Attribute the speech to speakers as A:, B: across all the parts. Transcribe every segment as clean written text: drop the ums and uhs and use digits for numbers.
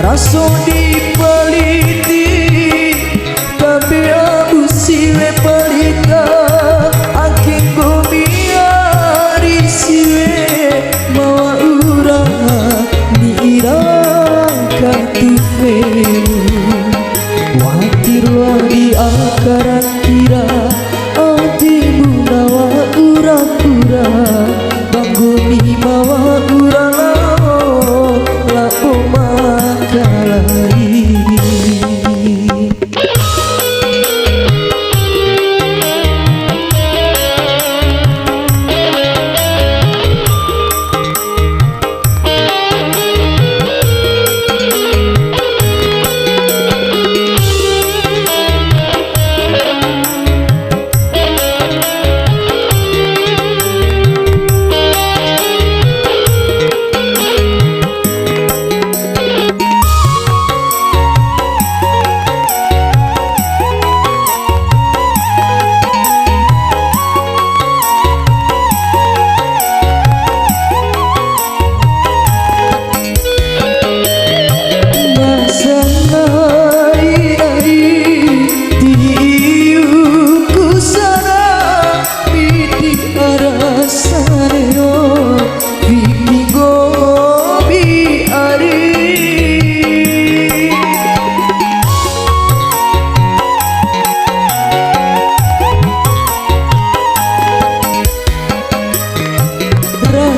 A: raso dipeliti tapi aku siwe pelita aking kumiari siwe mawa urang niirang katufemu watir wadi akaran kira adimu nawa ura-ura bangguni mawa urang lapo makalai.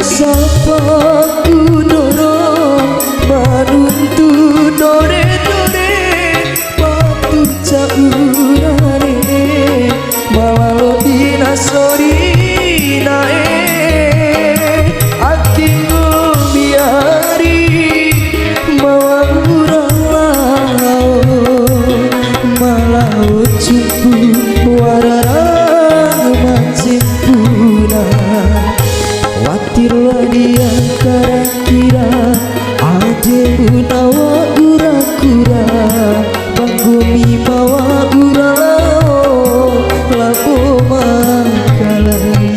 A: Sapa kudoro manuntu dore-dore patu caurane malau dinasori nae atingku biari mawa urang malau cupu wararang mancipuna watir wadia kira-kira ade nawa ura-kura banggumi mawa uralao lapo makalai.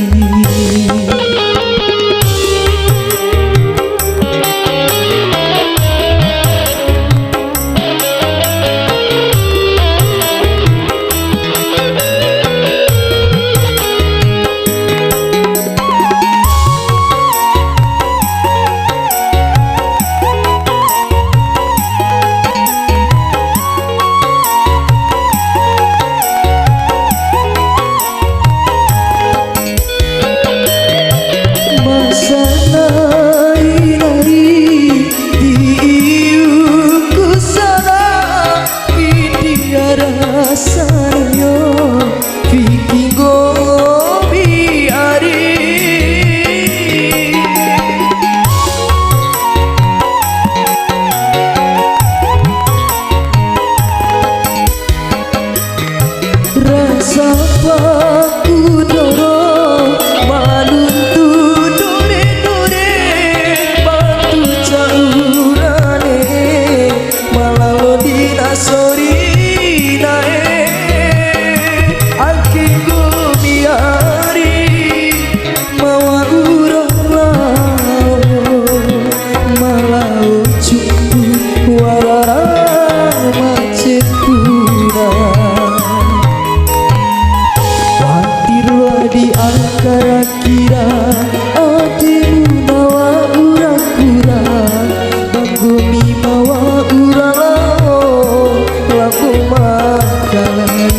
A: Sapa kudoro manuntu dore-dore batu caurane malau dinasori nae aking biari mawa urang malau cupu wararang macetuna di akara kira adimu nawa ura-kura banggumi mawa uralao lapo makalai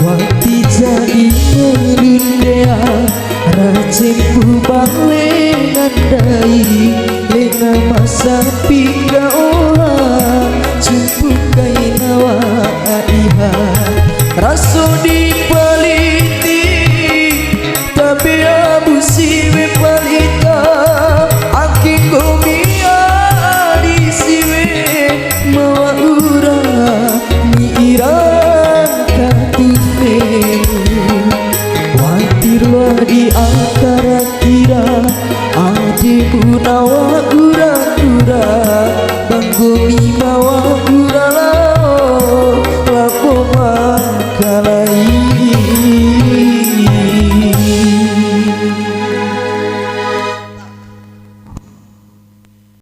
A: wati jadi ngelundea rajempu bale ngandai lena masa pingga oha jumpu kai nawa aiha raso dipeliti tapi abu siwe pelita aking kumiari siwe mawa urang niirang katufemu watir wadi akara kira adimu nawa ura-ura banggumi mawa